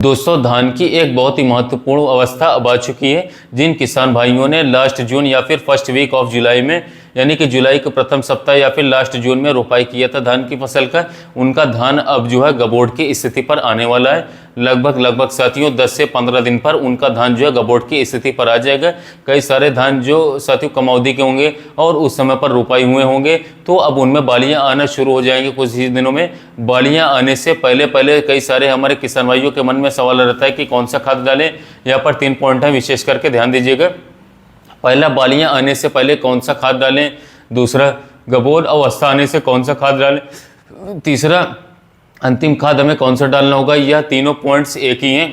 दोस्तों, धान की एक बहुत ही महत्वपूर्ण अवस्था अब आ चुकी है। जिन किसान भाइयों ने लास्ट जून या फिर फर्स्ट वीक ऑफ जुलाई में, यानी कि जुलाई के प्रथम सप्ताह या फिर लास्ट जून में रोपाई किया था धान की फसल का, उनका धान अब जो है गबोड़ की स्थिति पर आने वाला है। लगभग साथियों 10 से 15 दिन पर उनका धान जो है गबोड़ की स्थिति पर आ जाएगा। कई सारे धान जो साथियों कम अवधि के होंगे और उस समय पर रोपाई हुए होंगे, तो अब उनमें बालियां आना शुरू हो जाएंगे। कुछ ही दिनों में बालियां आने से पहले कई सारे हमारे किसान भाइयों के मन में सवाल रहता है कि कौन सा खाद डालें। यहाँ पर 3 पॉइंट है, विशेष करके ध्यान दीजिएगा। पहला, बालियां आने से पहले कौन सा खाद डालें। दूसरा, गबोड़ अवस्था आने से कौन सा खाद डालें। तीसरा, अंतिम खाद हमें कौन सा डालना होगा। यह तीनों पॉइंट्स एक ही हैं,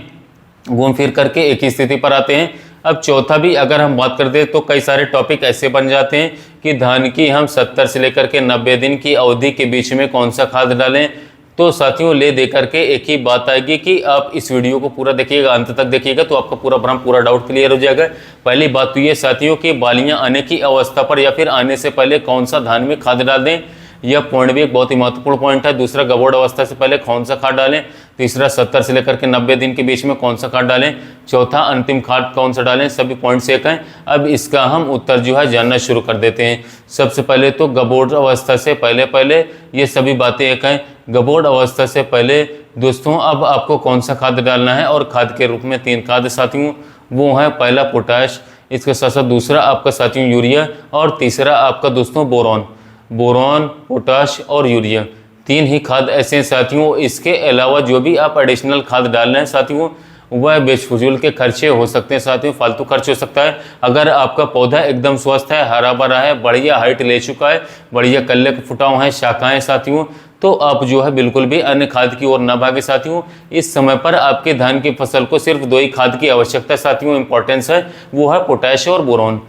घूम फिर करके एक ही स्थिति पर आते हैं। अब चौथा भी अगर हम बात करते हैं तो कई सारे टॉपिक ऐसे बन जाते हैं कि धान की हम 70 से लेकर के 90 दिन की अवधि के बीच में कौन सा खाद डालें। तो साथियों ले दे करके एक ही बात आएगी कि आप इस वीडियो को पूरा देखिएगा, अंत तक देखिएगा, तो आपका पूरा भ्रम, पूरा डाउट क्लियर हो जाएगा। पहली बात तो ये साथियों कि बालियां आने की अवस्था पर या फिर आने से पहले कौन सा धान में खाद डाल दें। यह पॉइंट भी एक बहुत ही महत्वपूर्ण पॉइंट है। दूसरा, गबोड़ अवस्था से पहले कौन सा खाद डालें। तीसरा, 70 से लेकर के 90 दिन के बीच में कौन सा खाद डालें। चौथा, अंतिम खाद कौन सा डालें। सभी पॉइंट्स एक हैं। अब इसका हम उत्तर जो है जानना शुरू कर देते हैं। सबसे पहले तो गबोड़ अवस्था से पहले ये सभी बातें एक हैं। गबोड़ अवस्था से पहले दोस्तों अब आपको कौन सा खाद डालना है, और खाद के रूप में 3 खाद साथियों, वो है पहला पोटाश, इसके साथ साथ दूसरा आपका साथियों यूरिया, और तीसरा आपका दोस्तों बोरॉन, पोटाश और यूरिया। 3 ही खाद ऐसे हैं साथियों। इसके अलावा जो भी आप एडिशनल खाद डाल रहे हैं साथियों, वह बेफजूल के खर्चे हो सकते हैं साथियों, फालतू खर्च हो सकता है। अगर आपका पौधा एकदम स्वस्थ है, हरा भरा है, बढ़िया हाइट ले चुका है, बढ़िया कल्ले के फुटाव है, शाखाएं साथियों, तो आप जो है बिल्कुल भी अन्य खाद की ओर न भागे साथियों। इस समय पर आपके धान की फसल को सिर्फ 2 ही खाद की आवश्यकता साथियों, इंपॉर्टेंस है, वो है पोटाश और बोरॉन।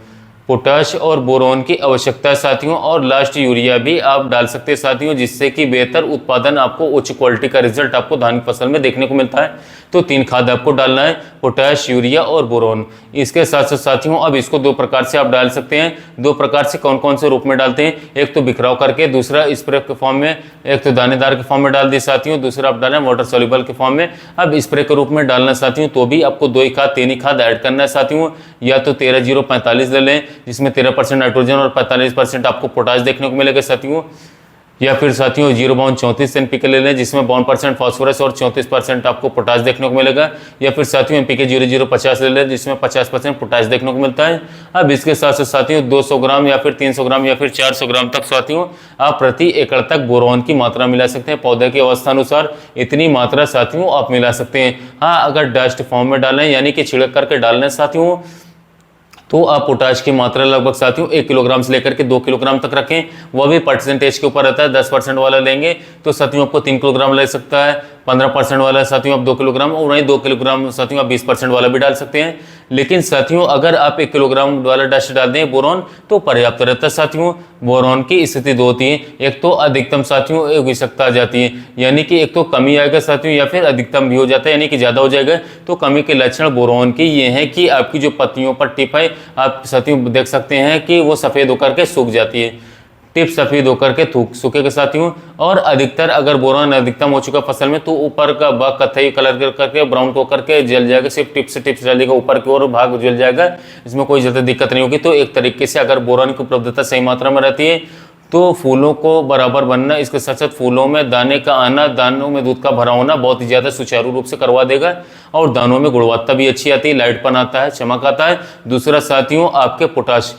पोटाश और बोरॉन की आवश्यकता है साथियों, और लास्ट यूरिया भी आप डाल सकते हैं साथियों, जिससे कि बेहतर उत्पादन, आपको उच्च क्वालिटी का रिजल्ट आपको धान की फसल में देखने को मिलता है। तो 3 खाद आपको डालना है, पोटाश, यूरिया और बोरॉन। इसके साथ साथ साथियों अब इसको 2 प्रकार से आप डाल सकते हैं। 2 प्रकार से कौन कौन से रूप में डालते हैं, एक तो बिखराव करके, दूसरा स्प्रे के फॉर्म में, एक तो दानेदार के फॉर्म में डाल दिए साथियों, दूसरा आप डालें वाटर सॉल्युबल के फॉर्म में। अब स्प्रे के रूप में डालना साथियों, तो भी आपको 2 ही खाद, 3 ही खाद ऐड करना है साथियों। या तो 13-0-45 ले लें, जिसमें 13% नाइट्रोजन और 45% आपको पोटाश देखने को मिलेगा साथियों। या फिर साथियों 0-34 NPK ले लें, जिसमें 52% फास्फोरस और 34% आपको पोटाश देखने को मिलेगा। या फिर साथियों NPK 0050 ले लें, जिसमें 50% पोटाश देखने को मिलता है। अब इसके साथ साथ साथियों 200 ग्राम या फिर 300 ग्राम या फिर 400 ग्राम तक साथियों आप प्रति एकड़ तक बोरॉन की मात्रा मिला सकते हैं। पौधे की अवस्था अनुसार इतनी मात्रा साथियों आप मिला सकते हैं। हाँ, अगर डस्ट फॉर्म में डालें, यानी कि छिड़क करके डालना साथियों, तो आप पोटाश की मात्रा लगभग साथियों 1 किलोग्राम से लेकर के 2 किलोग्राम तक रखें। वह भी परसेंटेज के ऊपर रहता है। 10% वाला लेंगे तो साथियों आपको 3 किलोग्राम लग सकता है। 15% वाला साथियों आप 2 किलोग्राम, और वहीं 2 किलोग्राम साथियों आप 20% वाला भी डाल सकते हैं। लेकिन साथियों अगर आप 1 किलोग्राम वाला डस्ट डाल दें बोरॉन, तो पर्याप्त रहता है साथियों। बोरॉन की स्थिति 2 होती है, एक तो अधिकतम साथियों विषाक्तता आ जाती है, यानी कि एक तो कमी आएगा साथियों, या फिर अधिकतम भी हो जाता है, यानी कि ज़्यादा हो जाएगा। तो कमी के लक्षण बोरॉन की ये हैं कि आपकी जो पत्तियों पर टिप है, आप साथियों देख सकते हैं कि वो सफ़ेद होकर के सूख जाती है, टिप सफ़ेद होकर के सूखेगा साथियों। और अधिकतर अगर बोरॉन अधिकतम हो चुका फसल में, तो ऊपर का भाग कत्थई कलर करके ब्राउन होकर के जल जाएगा, सिर्फ टिप से जलेगा, ऊपर की ओर भाग जल जाएगा, इसमें कोई ज़्यादा दिक्कत नहीं होगी। तो एक तरीके से अगर बोरॉन की उपलब्धता सही मात्रा में रहती है, तो फूलों को बराबर बनना, इसके साथ साथ फूलों में दाने का आना, दानों में दूध का भरा होना बहुत ही ज़्यादा सुचारू रूप से करवा देगा, और दानों में गुणवत्ता भी अच्छी आती है, लाइटपन आता है, चमक आता है। दूसरा साथियों आपके पोटाश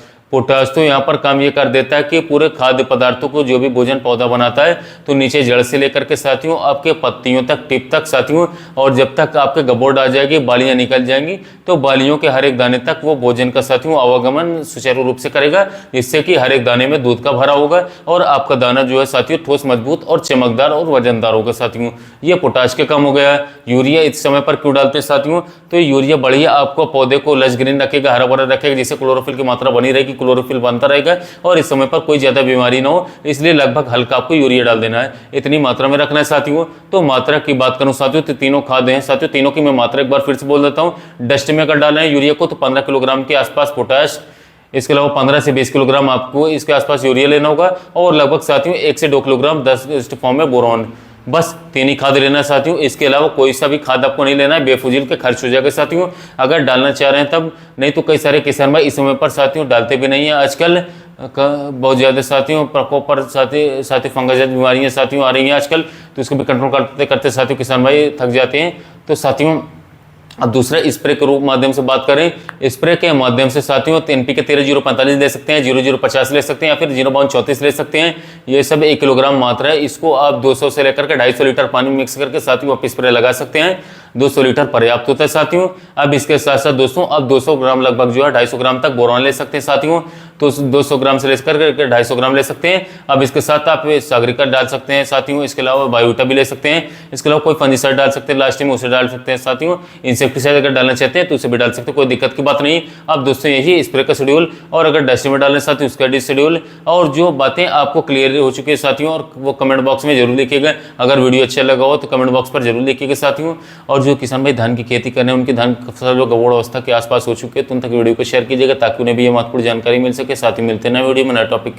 तो यहाँ पर काम ये कर देता है कि पूरे खाद्य पदार्थों को, जो भी भोजन पौधा बनाता है, तो नीचे जड़ से लेकर के साथियों आपके पत्तियों तक, टिप तक साथियों, और जब तक आपके गबोड़ आ जाएगी, बालियां निकल जाएंगी, तो बालियों के हर एक दाने तक वो भोजन का साथियों आवागमन सुचारू रूप से करेगा, जिससे कि हर एक दाने में दूध का भरा होगा, और आपका दाना जो है साथियों ठोस, मजबूत और चमकदार और वजनदार होगा साथियों। ये पोटाश के काम हो गया। यूरिया इस समय पर क्यों डालते हैं साथियों, तो यूरिया बढ़िया आपको पौधे को लश ग्रीन रखेगा, हरा भरा रखेगा, जिससे क्लोरोफिल की मात्रा बनी रहेगी, क्लोरोफिल बनता रहेगा, और इस समय पर कोई ज्यादा बीमारी ना हो, इसलिए लगभग हल्का आपको यूरिया डाल देना है, इतनी मात्रा में रखना है साथियों। तो मात्रा की बात करूं साथियों, तो 3 खाद हैं साथियों, तीनों की मैं मात्रा एक बार फिर से बोल देता हूं। डस्ट में अगर डालना है यूरिया को, तो 15 किलोग्राम के आसपास पोटाश, इसके अलावा 15 से 20 किलोग्राम आपको इसके आसपास यूरिया लेना होगा, और लगभग साथियों 1 से 2 किलोग्राम 10 फॉर्म में बोरॉन। बस 3 ही खाद लेना है साथियों, इसके अलावा कोई सा भी खाद आपको नहीं लेना है, बेफुजील के खर्च हो जाएगा साथियों अगर डालना चाह रहे हैं तब। नहीं तो कई सारे किसान भाई इस समय पर साथियों डालते भी नहीं है आजकल बहुत ज़्यादा साथियों प्रकोप पर साथियों फंगस जैसी बीमारियां साथियों आ रही हैं आजकल, तो इसको भी कंट्रोल करते करते साथियों किसान भाई थक जाते हैं। तो साथियों अब दूसरा स्प्रे के रूप माध्यम से बात करें, स्प्रे के माध्यम से साथियों NPK 13-045 ले सकते हैं, 0050 ले सकते हैं या फिर 0-34 ले सकते हैं। ये सब 1 किलोग्राम मात्रा है, इसको आप 200 से लेकर के 250 लीटर पानी में मिक्स करके साथियों आप स्प्रे लगा सकते हैं। 200 लीटर पर्याप्त होता है साथियों। अब इसके साथ साथ दोस्तों अब 200 ग्राम लगभग जो है 250 ग्राम तक बोरॉन ले सकते हैं साथियों, तो 200 ग्राम से लेकर 250 ग्राम ले सकते हैं। अब इसके साथ आप सागरिका डाल सकते हैं साथियों, इसके अलावा बायोटा भी ले सकते हैं, इसके अलावा कोई फंजीसाइड डाल सकते हैं लास्ट में, उसे डाल सकते हैं साथियों। इंसेक्टिसाइड अगर डालना चाहते हैं तो उसे भी डाल सकते हैं, कोई दिक्कत की बात नहीं। अब दोस्तों यही स्प्रे का शेड्यूल, और अगर डस्टी में डालना साथियों उसका शेड्यूल, और जो बातें आपको क्लियर हो चुकी है साथियों, और वो कमेंट बॉक्स में जरूर लिखिएगा। अगर वीडियो अच्छा लगा हो तो कमेंट बॉक्स पर जरूर लिखिएगा साथियों। और जो किसान भाई धान की खेती कर रहे हैं उनकी धान फसल जो गड़बड़ अवस्था के आसपास हो चुके हैं तो उन तक वीडियो को शेयर कीजिएगा ताकि उन्हें भी ये महत्वपूर्ण जानकारी मिल सके। साथ ही मिलते हैं नए वीडियो में नए टॉपिक